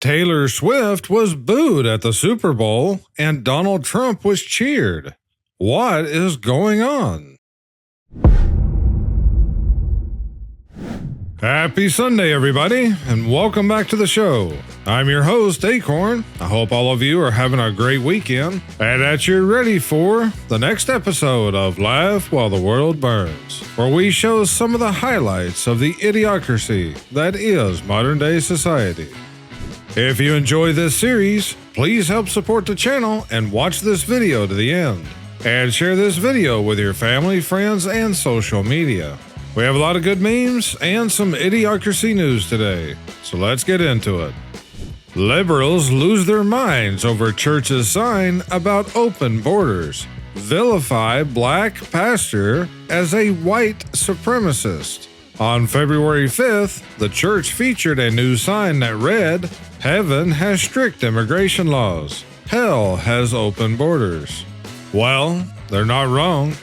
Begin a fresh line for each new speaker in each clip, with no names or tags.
Taylor Swift was booed at the Super Bowl and Donald Trump was cheered. What is going on? Happy Sunday, everybody, and welcome back to the show. I'm your host, Akorn. I hope all of you are having a great weekend and that you're ready for the next episode of Laugh While the World Burns, where we show some of the highlights of the idiocracy that is modern-day society. If you enjoy this series, please help support the channel and watch this video to the end. And share this video with your family, friends, and social media. We have a lot of good memes and some idiocracy news today, so let's get into it. Liberals lose their minds over church's sign about open borders. Vilify black pastor as a white supremacist. On February 5th, the church featured a new sign that read, "Heaven has strict immigration laws. Hell has open borders." Well, they're not wrong.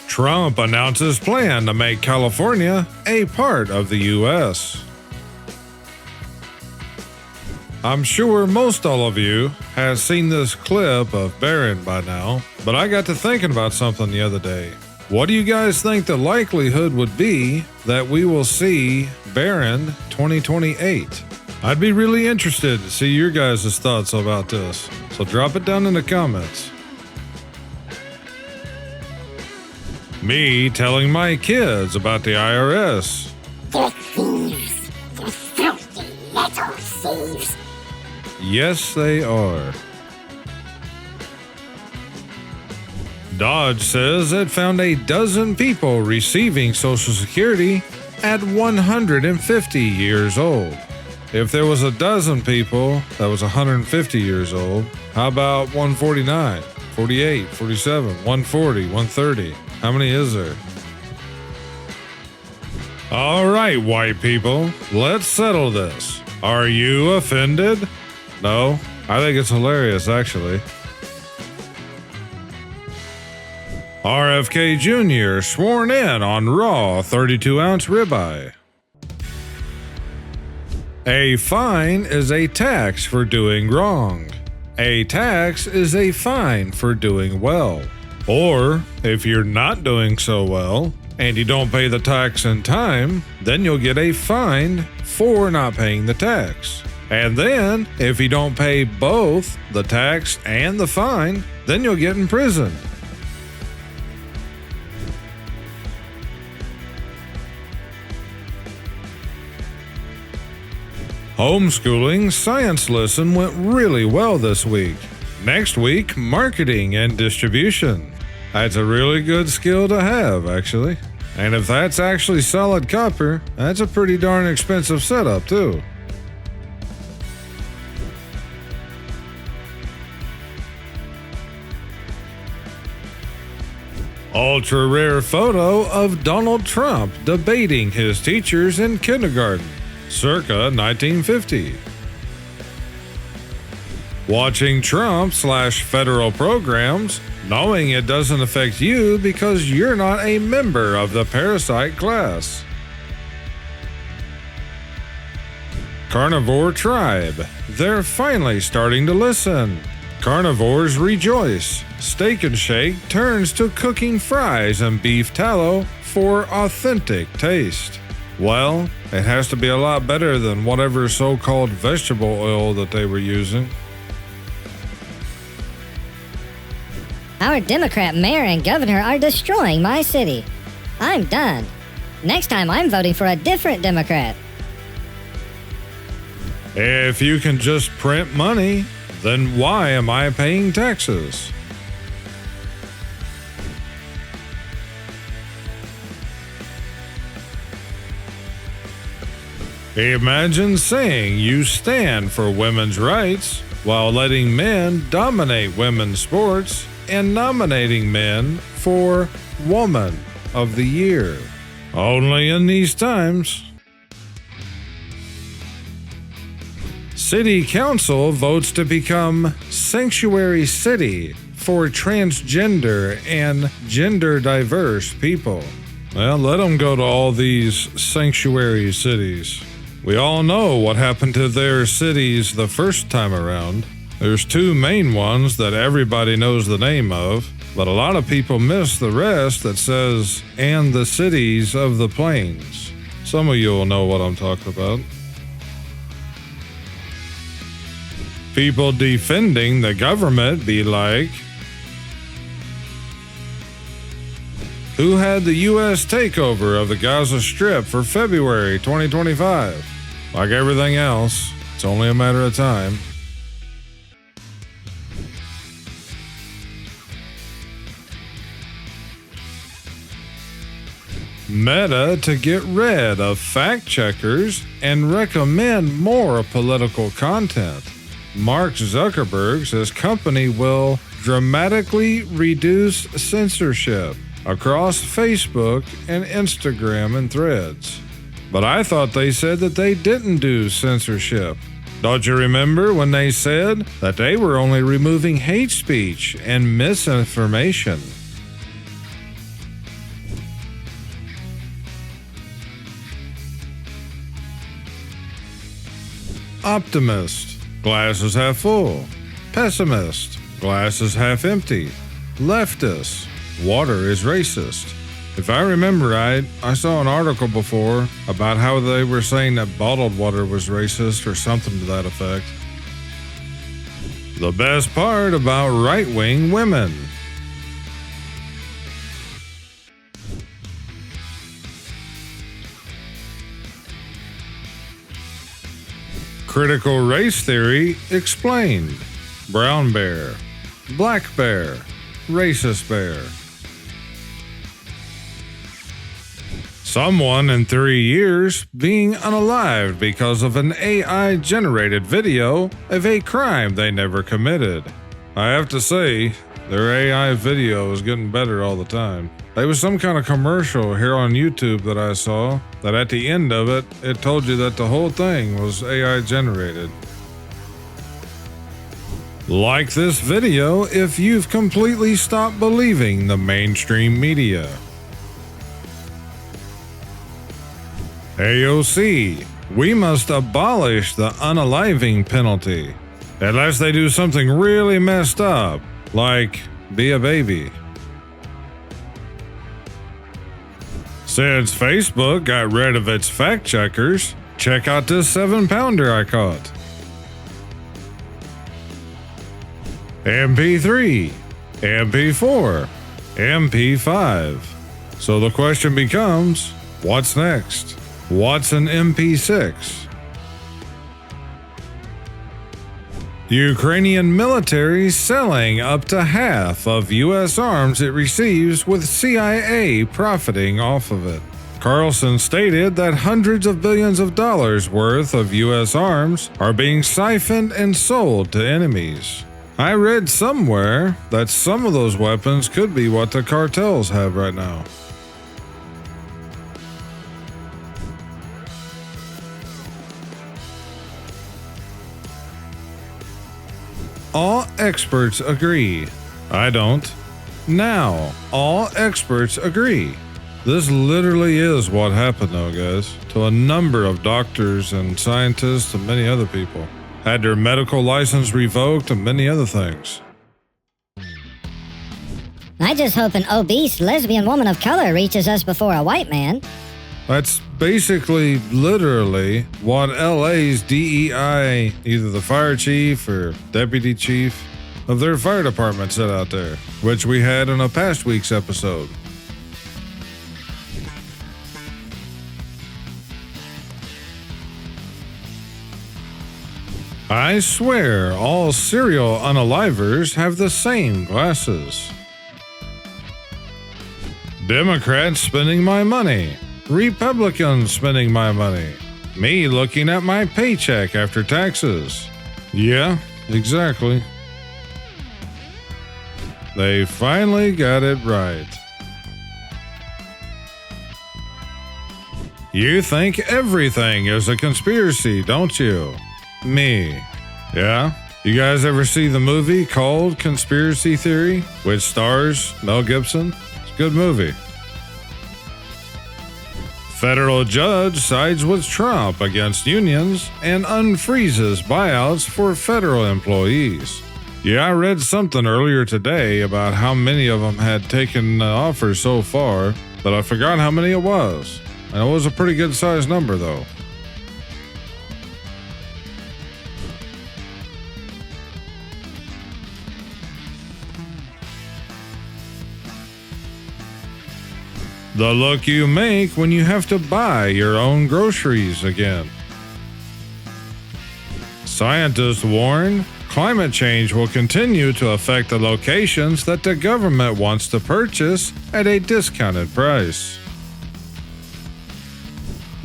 Trump announces plan to make California a part of the U.S. I'm sure most all of you have seen this clip of Barron by now, but I got to thinking about something the other day. What do you guys think the likelihood would be that we will see Barron 2028? I'd be really interested to see your guys' thoughts about this, so drop it down in the comments. Me telling my kids about the IRS.
They're thieves. They're filthy little thieves.
Yes, they are. Dodge says it found a dozen people receiving Social Security at 150 years old. If there was a dozen people that was 150 years old, how about 149, 48, 47, 140, 130? How many is there? All right, white people, let's settle this. Are you offended? No, I think it's hilarious, actually. RFK Jr. sworn in on raw 32-ounce ribeye. A fine is a tax for doing wrong. A tax is a fine for doing well. Or, if you're not doing so well, and you don't pay the tax in time, then you'll get a fine for not paying the tax. And then, if you don't pay both the tax and the fine, then you'll get in prison. Homeschooling science lesson went really well this week. Next week, marketing and distribution. That's a really good skill to have, actually. And if that's actually solid copper, that's a pretty darn expensive setup, too. Ultra rare photo of Donald Trump debating his teachers in kindergarten. Circa 1950. Watching Trump/federal programs, knowing it doesn't affect you because you're not a member of the parasite class. Carnivore tribe. They're finally starting to listen. Carnivores rejoice. Steak and Shake turns to cooking fries and beef tallow for authentic taste. Well, it has to be a lot better than whatever so-called vegetable oil that they were using.
Our Democrat mayor and governor are destroying my city. I'm done. Next time I'm voting for a different Democrat.
If you can just print money, then why am I paying taxes? Imagine saying you stand for women's rights while letting men dominate women's sports and nominating men for Woman of the Year. Only in these times. City Council votes to become Sanctuary City for transgender and gender diverse people. Well, let them go to all these sanctuary cities. We all know what happened to their cities the first time around. There's two main ones that everybody knows the name of, but a lot of people miss the rest that says, and the cities of the plains. Some of you will know what I'm talking about. People defending the government be like, who had the U.S. takeover of the Gaza Strip for February 2025? Like everything else, it's only a matter of time. Meta to get rid of fact checkers and recommend more political content. Mark Zuckerberg says company will dramatically reduce censorship across Facebook and Instagram and Threads. But I thought they said that they didn't do censorship. Don't you remember when they said that they were only removing hate speech and misinformation? Optimist, glass is half full. Pessimist, glass is half empty. Leftist, water is racist. If I remember right, I saw an article before about how they were saying that bottled water was racist or something to that effect. The best part about right-wing women. Critical race theory explained. Brown bear, black bear, racist bear. Someone in 3 years being unalived because of an AI-generated video of a crime they never committed. I have to say, their AI video is getting better all the time. There was some kind of commercial here on YouTube that I saw that at the end of it, it told you that the whole thing was AI-generated. Like this video if you've completely stopped believing the mainstream media. AOC, we must abolish the unaliving penalty, unless they do something really messed up, like be a baby. Since Facebook got rid of its fact checkers, check out this 7-pounder I caught. MP3, MP4, MP5. So the question becomes, what's next? What's an MP6? Ukrainian military selling up to half of U.S. arms it receives with CIA profiting off of it. Carlson stated that hundreds of billions of dollars worth of U.S. arms are being siphoned and sold to enemies. I read somewhere that some of those weapons could be what the cartels have right now. All experts agree. I don't. Now, all experts agree. This literally is what happened though, guys, to a number of doctors and scientists and many other people. Had their medical license revoked and many other things.
I just hope an obese lesbian woman of color reaches us before a white man.
That's basically literally what LA's DEI, either the fire chief or deputy chief of their fire department said out there, which we had in a past week's episode. I swear all serial unalivers have the same glasses. Democrats spending my money. Republicans spending my money. Me looking at my paycheck after taxes. Yeah, exactly. They finally got it right. You think everything is a conspiracy, don't you? Me. Yeah? You guys ever see the movie called Conspiracy Theory, which stars Mel Gibson? It's a good movie. Federal judge sides with Trump against unions and unfreezes buyouts for federal employees. Yeah, I read something earlier today about how many of them had taken offers so far, but I forgot how many it was. And it was a pretty good sized number though. The look you make when you have to buy your own groceries again. Scientists warn climate change will continue to affect the locations that the government wants to purchase at a discounted price.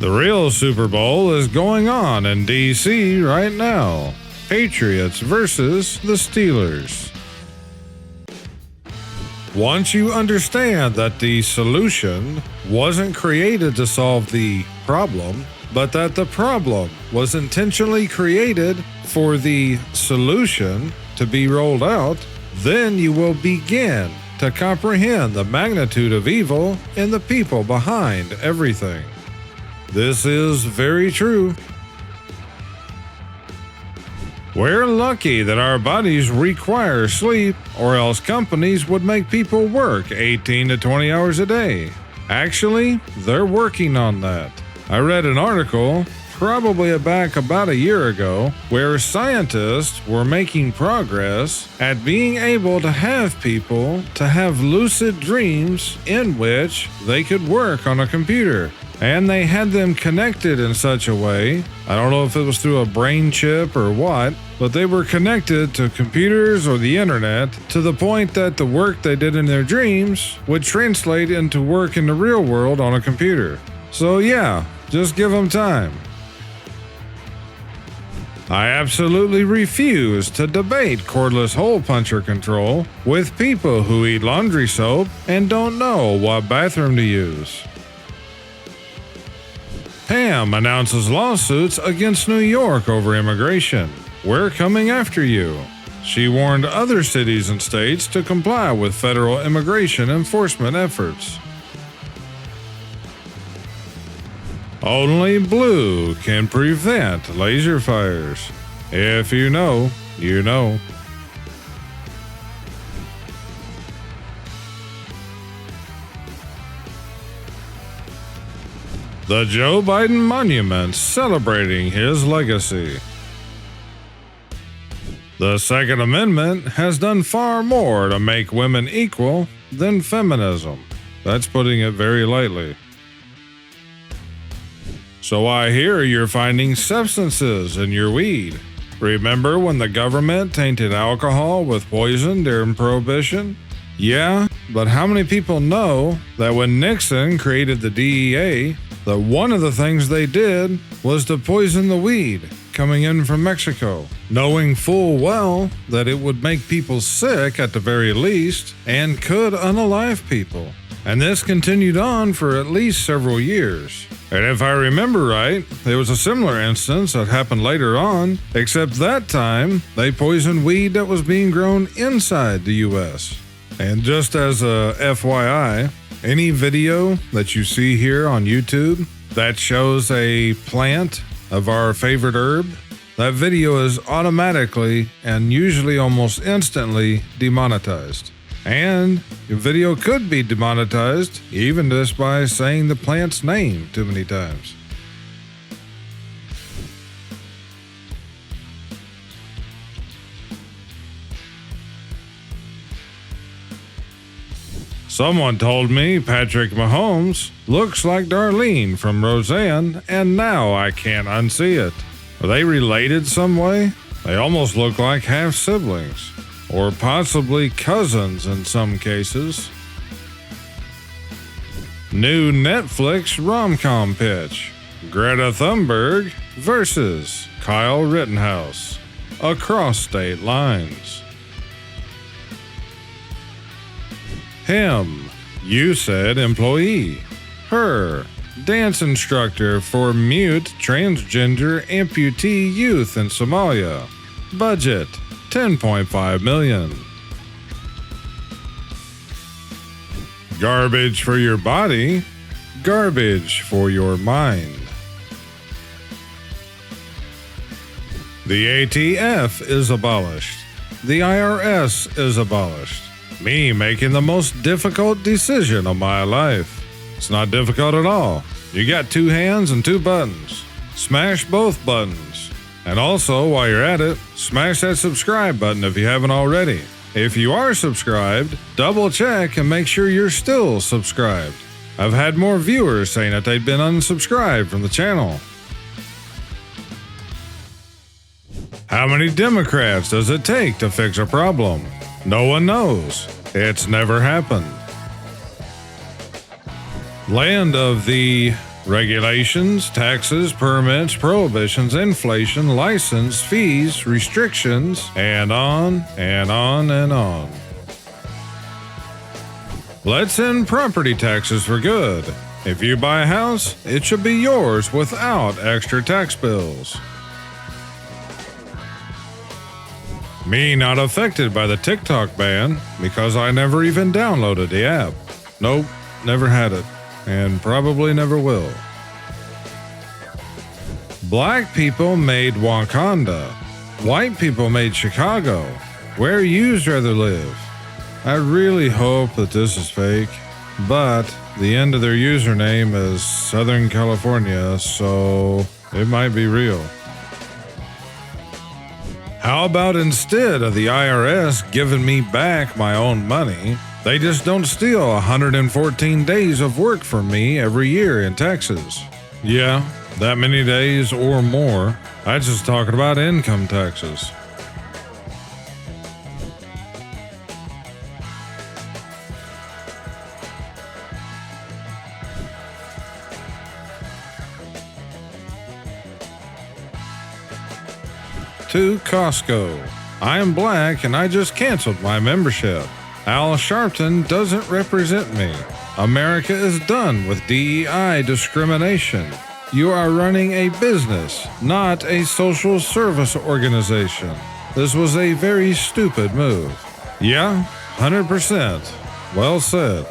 The real Super Bowl is going on in D.C. right now. Patriots versus the Steelers. Once you understand that the solution wasn't created to solve the problem, but that the problem was intentionally created for the solution to be rolled out, then you will begin to comprehend the magnitude of evil and the people behind everything. This is very true. We're lucky that our bodies require sleep, or else companies would make people work 18 to 20 hours a day. Actually, they're working on that. I read an article, probably back about a year ago, where scientists were making progress at being able to have people to have lucid dreams in which they could work on a computer. And they had them connected in such a way, I don't know if it was through a brain chip or what, but they were connected to computers or the internet to the point that the work they did in their dreams would translate into work in the real world on a computer. So yeah, just give them time. I absolutely refuse to debate cordless hole puncher control with people who eat laundry soap and don't know what bathroom to use. Pam announces lawsuits against New York over immigration. We're coming after you. She warned other cities and states to comply with federal immigration enforcement efforts. Only blue can prevent laser fires. If you know, you know. The Joe Biden Monument celebrating his legacy. The Second Amendment has done far more to make women equal than feminism. That's putting it very lightly. So I hear you're finding substances in your weed. Remember when the government tainted alcohol with poison during Prohibition? Yeah, but how many people know that when Nixon created the DEA, that one of the things they did was to poison the weed coming in from Mexico, knowing full well that it would make people sick at the very least and could unalive people. And this continued on for at least several years. And if I remember right, there was a similar instance that happened later on, except that time they poisoned weed that was being grown inside the U.S. And just as a FYI, any video that you see here on YouTube that shows a plant of our favorite herb, that video is automatically and usually almost instantly demonetized. And your video could be demonetized even just by saying the plant's name too many times. Someone told me Patrick Mahomes looks like Darlene from Roseanne, and now I can't unsee it. Are they related some way? They almost look like half-siblings, or possibly cousins in some cases. New Netflix rom-com pitch. Greta Thunberg versus Kyle Rittenhouse. Across state lines. Him, you said employee. Her, dance instructor for mute transgender amputee youth in Somalia. Budget, $10.5 million. Garbage for your body. garbage for your mind. The ATF is abolished. The IRS is abolished. Me making the most difficult decision of my life. It's not difficult at all. You got 2 hands and 2 buttons. Smash both buttons. And also, while you're at it, smash that subscribe button if you haven't already. If you are subscribed, double check and make sure you're still subscribed. I've had more viewers saying that they'd been unsubscribed from the channel. How many Democrats does it take to fix a problem? No one knows. It's never happened. Land of the regulations, taxes, permits, prohibitions, inflation, license, fees, restrictions, and on and on and on. Let's end property taxes for good. If you buy a house, it should be yours without extra tax bills. Me not affected by the TikTok ban because I never even downloaded the app. Nope, never had it, and probably never will. Black people made Wakanda. White people made Chicago. Where you'd rather live? I really hope that this is fake, but the end of their username is Southern California, so it might be real. How about instead of the IRS giving me back my own money, they just don't steal 114 days of work from me every year in taxes? Yeah, that many days or more. I just talking about income taxes. To Costco. I am black and I just canceled my membership. Al Sharpton doesn't represent me. America is done with DEI discrimination. You are running a business, not a social service organization. This was a very stupid move. Yeah, 100%. Well said.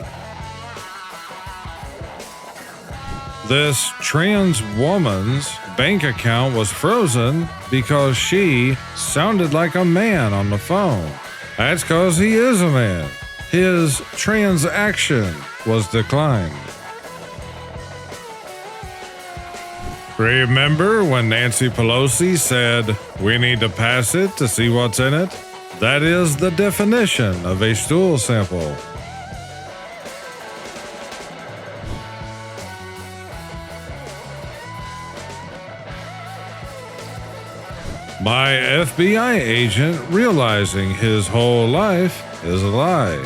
This trans woman's bank account was frozen because she sounded like a man on the phone. That's because he is a man. His transaction was declined. Remember when Nancy Pelosi said, "We need to pass it to see what's in it"? That is the definition of a stool sample. My FBI agent realizing his whole life is a lie.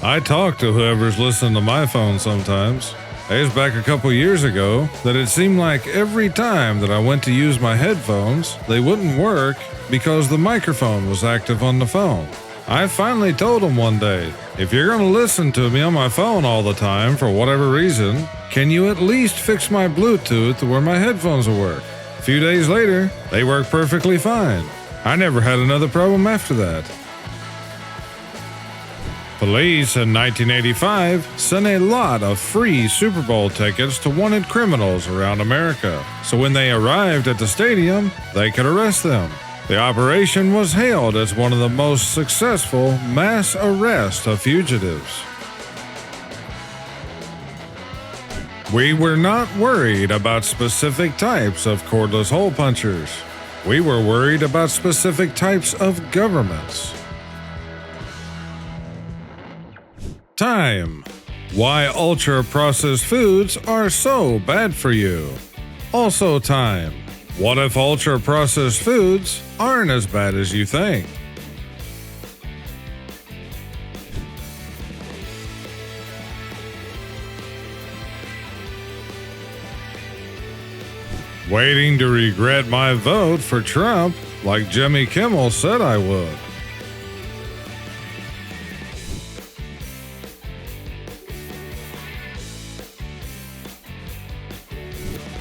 I talk to whoever's listening to my phone sometimes. It was back a couple years ago that it seemed like every time that I went to use my headphones, they wouldn't work because the microphone was active on the phone. I finally told him one day, if you're going to listen to me on my phone all the time for whatever reason, can you at least fix my Bluetooth to where my headphones will work? A few days later, they worked perfectly fine. I never had another problem after that. Police in 1985 sent a lot of free Super Bowl tickets to wanted criminals around America, so when they arrived at the stadium, they could arrest them. The operation was hailed as one of the most successful mass arrests of fugitives. We were not worried about specific types of cordless hole punchers. We were worried about specific types of governments. Time. Why ultra-processed foods are so bad for you. Also time. What if ultra-processed foods aren't as bad as you think? Waiting to regret my vote for Trump like Jimmy Kimmel said I would.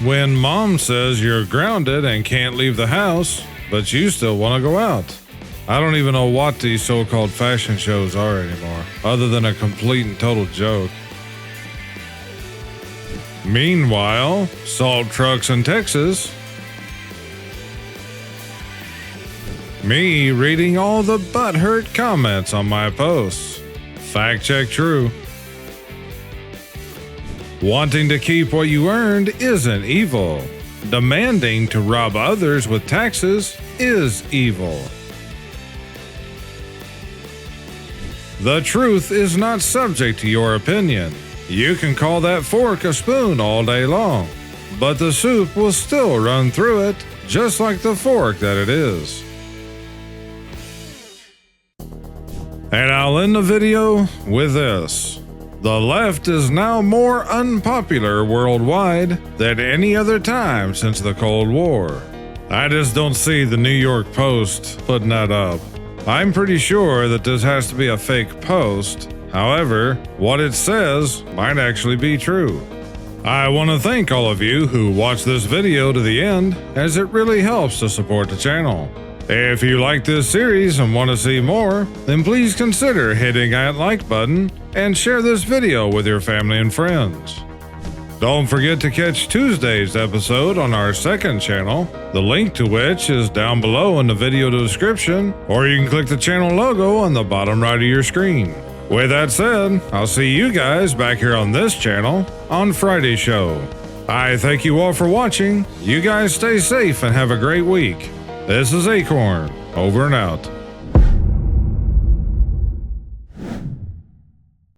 When mom says you're grounded and can't leave the house, but you still want to go out. I don't even know what these so-called fashion shows are anymore, other than a complete and total joke. Meanwhile, salt trucks in Texas. Me reading all the butthurt comments on my posts. Fact check true. Wanting to keep what you earned isn't evil. Demanding to rob others with taxes is evil. The truth is not subject to your opinion. You can call that fork a spoon all day long, but the soup will still run through it, just like the fork that it is. And I'll end the video with this. The left is now more unpopular worldwide than any other time since the Cold War. I just don't see the New York Post putting that up. I'm pretty sure that this has to be a fake post. However, what it says might actually be true. I want to thank all of you who watched this video to the end, as it really helps to support the channel. If you like this series and want to see more, then please consider hitting that like button and share this video with your family and friends. Don't forget to catch Tuesday's episode on our second channel, the link to which is down below in the video description, or you can click the channel logo on the bottom right of your screen. With that said, I'll see you guys back here on this channel on Friday's show. I thank you all for watching. You guys stay safe and have a great week. This is Akorn, over and out.